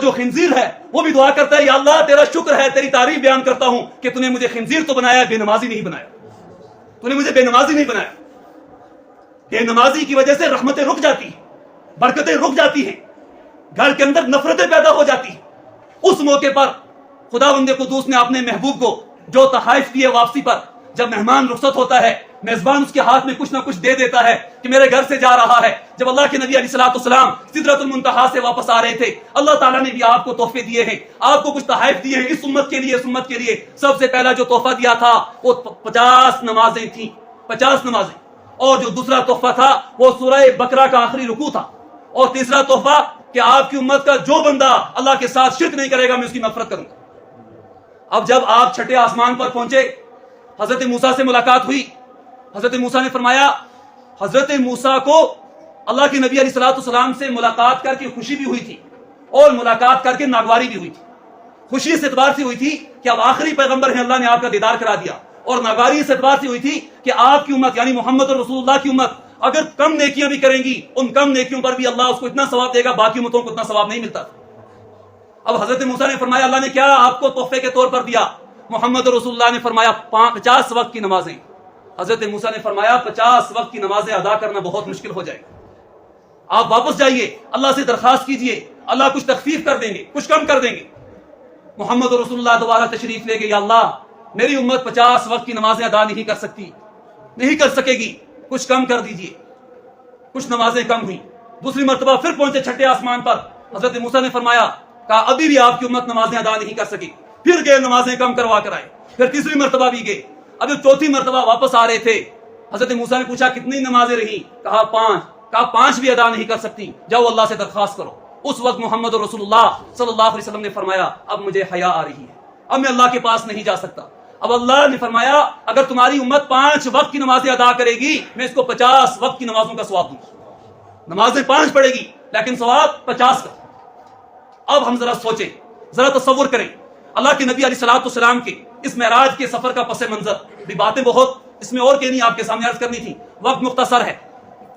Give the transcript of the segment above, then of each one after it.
جو خنزیر ہے وہ بھی دعا کرتا ہے یا اللہ تیرا شکر ہے، تیری تعریف بیان کرتا ہوں کہ تو نے مجھے خنزیر تو بنایا، بے نمازی نہیں بنایا، تو نے مجھے بے نمازی نہیں بنایا۔ بے نمازی کی وجہ سے رحمتیں رک جاتی ہیں، برکتیں رک جاتی ہیں، گھر کے اندر نفرتیں پیدا ہو جاتی ہیں۔ اس موقع پر خداوند قدوس نے اپنے محبوب کو جو تحائف دیے واپسی پر، جب مہمان رخصت ہوتا ہے میزبان اس کے ہاتھ میں کچھ نہ کچھ دے دیتا ہے کہ میرے گھر سے جا رہا ہے۔ جب اللہ کے نبی علیہ الصلوۃ والسلام سدرۃ المنتہا سے واپس آ رہے تھے، اللہ تعالیٰ نے بھی آپ کو تحفے دیے ہیں، آپ کو کچھ تحائف دیے ہیں اس امت کے لیے۔ اس امت کے لیے سب سے پہلا جو تحفہ دیا تھا وہ 50 نمازیں تھیں، 50 نمازیں، اور جو دوسرا تحفہ تھا وہ سورہ بقرہ کا آخری رکوع تھا، اور تیسرا تحفہ کہ آپ کی امت کا جو بندہ اللہ کے ساتھ شرک نہیں کرے گا میں اس کی مغفرت کروں گا۔ اب جب آپ چھٹے آسمان پر پہنچے، حضرت موسیٰ سے ملاقات ہوئی۔ حضرت موسیٰ نے فرمایا، حضرت موسیٰ کو اللہ کے نبی علیہ الصلوۃ والسلام سے ملاقات کر کے خوشی بھی ہوئی تھی اور ملاقات کر کے ناگواری بھی ہوئی تھی۔ خوشی اس اعتبار سے ہوئی تھی کہ اب آخری پیغمبر ہیں، اللہ نے آپ کا دیدار کرا دیا، اور ناگواری اس اعتبار سے ہوئی تھی کہ آپ کی امت یعنی محمد رسول اللہ کی امت اگر کم نیکیاں بھی کریں گی، ان کم نیکیوں پر بھی اللہ اس کو اتنا ثواب دے گا، باقی امتوں کو اتنا ثواب نہیں ملتا۔ اب حضرت موسیٰ نے فرمایا اللہ نے کیا آپ کو تحفے کے طور پر دیا؟ محمد رسول اللہ نے فرمایا 50 وقت کی نمازیں۔ حضرت موسیٰ نے فرمایا 50 وقت کی نمازیں ادا کرنا بہت مشکل ہو جائے گا، آپ واپس جائیے، اللہ سے درخواست کیجئے، اللہ کچھ تخفیف کر دیں گے، کچھ کم کر دیں گے۔ محمد رسول اللہ دوبارہ تشریف لے گئے، یا اللہ میری امت 50 وقت کی نمازیں ادا نہیں کر سکتی، نہیں کر سکے گی، کچھ کم کر دیجئے۔ کچھ نمازیں کم ہوئی، دوسری مرتبہ پھر پہنچے چھٹے آسمان پر، حضرت موسیٰ نے فرمایا کہا ابھی بھی آپ کی امت نمازیں ادا نہیں کر سکی، پھر گئے نمازیں کم کروا کر آئے، پھر تیسری مرتبہ بھی گئے، اب چوتھی مرتبہ واپس آ رہے تھے۔ حضرت موسیٰ نے پوچھا کتنی نمازیں رہی؟ کہا 5۔ کہا 5 بھی ادا نہیں کر سکتی، جاؤ اللہ سے درخواست کرو۔ اس وقت محمد رسول اللہ صلی اللہ علیہ وسلم نے فرمایا اب مجھے حیا آ رہی ہے، اب میں اللہ کے پاس نہیں جا سکتا۔ اب اللہ نے فرمایا اگر تمہاری امت 5 وقت کی نمازیں ادا کرے گی میں اس کو 50 وقت کی نمازوں کا ثواب دوں گا۔ نمازیں 5 پڑھے گی لیکن ثواب 50 کا۔ اب ہم ذرا سوچیں، ذرا تصور کریں اللہ کے نبی علیہ الصلوۃ والسلام کے اس معراج کے سفر کا پس منظر بھی، باتیں بہت اس میں اور کہنی آپ کے سامنے عرض کرنی تھی، وقت مختصر ہے۔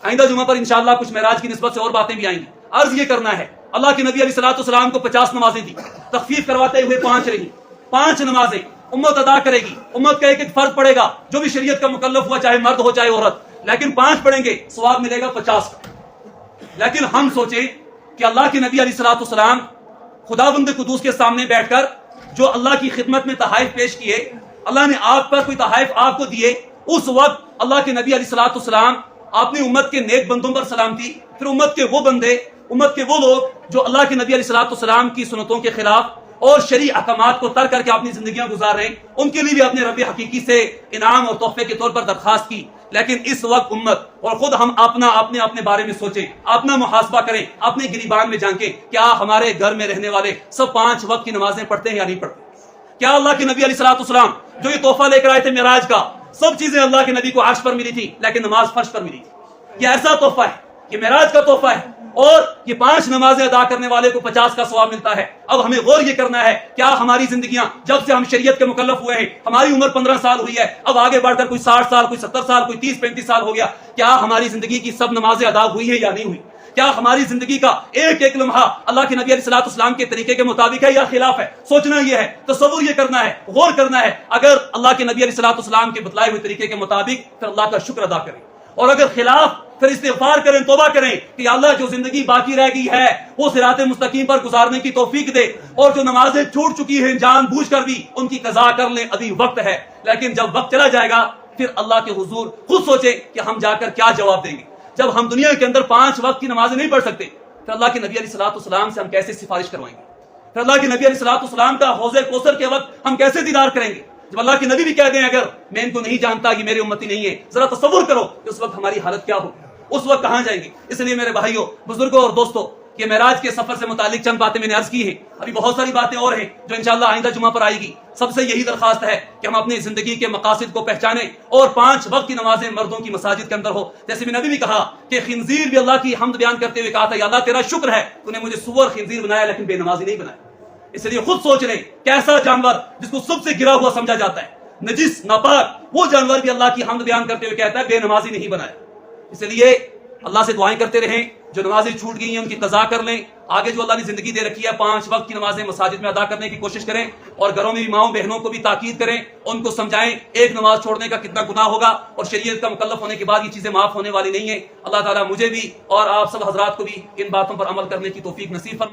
آئندہ جمعہ پر انشاءاللہ کچھ معراج کی نسبت سے اور باتیں بھی آئیں گی۔ عرض یہ کرنا ہے اللہ کے نبی علیہ الصلوۃ والسلام کو 50 نمازیں دی، تخفیف کرواتے ہوئے 5 رہی، 5 نمازیں امت ادا کرے گی، امت کا ایک ایک فرض پڑے گا جو بھی شریعت کا مکلف ہوا، چاہے مرد ہو چاہے عورت، لیکن 5 پڑھیں گے ثواب ملے گا 50 کا۔ لیکن ہم سوچیں کہ اللہ کے نبی علیہ الصلوۃ والسلام خداوند قدوس کے سامنے بیٹھ کر جو اللہ کی خدمت میں تحائف پیش کیے، اللہ نے آپ پر کوئی تحائف آپ کو دیے، اس وقت اللہ کے نبی علیہ الصلوۃ والسلام اپنی امت کے نیک بندوں پر سلام تھی، پھر امت کے وہ بندے، امت کے وہ لوگ جو اللہ کے نبی علیہ الصلوۃ والسلام کی سنتوں کے خلاف اور شرعی احکامات کو ترک کر کے اپنی زندگیاں گزار رہے ہیں، ان کے لیے بھی اپنے رب حقیقی سے انعام اور تحفے کے طور پر درخواست کی۔ لیکن اس وقت امت اور خود ہم اپنے بارے میں سوچیں، اپنا محاسبہ کریں، اپنے گریبان میں جھانکیں، کیا ہمارے گھر میں رہنے والے سب 5 وقت کی نمازیں پڑھتے ہیں یا نہیں پڑھتے؟ کیا اللہ کے نبی علیہ الصلوۃ والسلام جو یہ تحفہ لے کر آئے تھے معراج کا، سب چیزیں اللہ کے نبی کو عرش پر ملی تھی لیکن نماز فرش پر ملی تھی؟ یہ ایسا تحفہ ہے، یہ معراج کا تحفہ ہے، اور یہ 5 نمازیں ادا کرنے والے کو 50 کا ثواب ملتا ہے۔ اب ہمیں غور یہ کرنا ہے کیا ہماری زندگیاں جب سے ہم شریعت کے مکلف ہوئے ہیں، ہماری عمر 15 سال ہوئی ہے، اب آگے بڑھ کر کوئی 60 سال، کوئی 70 سال، کوئی 30-35 سال ہو گیا، کیا ہماری زندگی کی سب نمازیں ادا ہوئی ہیں یا نہیں ہوئی؟ کیا ہماری زندگی کا ایک ایک لمحہ اللہ کے نبی علیہ الصلوۃ والسلام کے طریقے کے مطابق ہے یا خلاف ہے؟ سوچنا یہ ہے، تصور یہ کرنا ہے، غور کرنا ہے۔ اگر اللہ کے نبی علیہ الصلوۃ والسلام کے بتلائے ہوئے طریقے کے مطابق پھر اللہ کا شکر ادا کریں، اور اگر خلاف پھر استغفار کریں، توبہ کریں کہ اللہ جو زندگی باقی رہ گئی ہے وہ صراط مستقیم پر گزارنے کی توفیق دے، اور جو نمازیں چھوٹ چکی ہیں جان بوجھ کر بھی ان کی قضا کر لیں، ابھی وقت ہے۔ لیکن جب وقت چلا جائے گا پھر اللہ کے حضور خود سوچیں کہ ہم جا کر کیا جواب دیں گے۔ جب ہم دنیا کے اندر 5 وقت کی نمازیں نہیں پڑھ سکتے پھر اللہ کے نبی علیہ الصلوۃ والسلام سے ہم کیسے سفارش کروائیں گے؟ پھر اللہ کے نبی علیہ الصلوۃ والسلام کا حوض کوثر کے وقت ہم کیسے دیدار کریں گے؟ جب اللہ کے نبی بھی کہہ دیں اگر میں ان کو نہیں جانتا یہ میری امتی نہیں ہے، ذرا تصور کرو کہ اس وقت ہماری حالت کیا ہوگی، اس وقت کہاں جائیں گے؟ اس لیے میرے بھائیوں، بزرگوں اور دوستوں، یہ معراج کے سفر سے متعلق چند باتیں میں نے عرض کی ہیں، ابھی بہت ساری باتیں اور ہیں جو انشاءاللہ آئندہ جمعہ پر آئے گی۔ سب سے یہی درخواست ہے کہ ہم اپنی زندگی کے مقاصد کو پہچانیں اور 5 وقت کی نمازیں مردوں کی مساجد کے اندر ہو۔ جیسے میں نبی بھی کہا کہ خنزیر بھی اللہ کی حمد بیان کرتے ہوئے کہا تھا یا اللہ تیرا شکر ہے تو نے مجھے سور خنزیر بنایا لیکن بے نمازی نہیں بنایا۔ اس لیے خود سوچ لیں کیسا جانور جس کو سب سے گرا ہوا سمجھا جاتا ہے، نجس ناپاک، وہ جانور بھی اللہ کی حمد بیان کرتے ہوئے کہتا ہے بے نمازی نہیں بنایا۔ اس لیے اللہ سے دعائیں کرتے رہیں جو نمازیں چھوٹ گئی ہیں ان کی قضا کر لیں. آگے جو اللہ نے زندگی دے رکھی ہے 5 وقت کی نمازیں مساجد میں ادا کرنے کی کوشش کریں, اور گھروں میں بھی ماؤں بہنوں کو بھی تاکید کریں, ان کو سمجھائیں ایک نماز چھوڑنے کا کتنا گناہ ہوگا, اور شریعت کا مکلف ہونے کے بعد یہ چیزیں معاف ہونے والی نہیں ہیں. اللہ تعالیٰ مجھے بھی اور آپ سب حضرات کو بھی ان باتوں پر عمل کرنے کی توفیق نصیب فرمائے.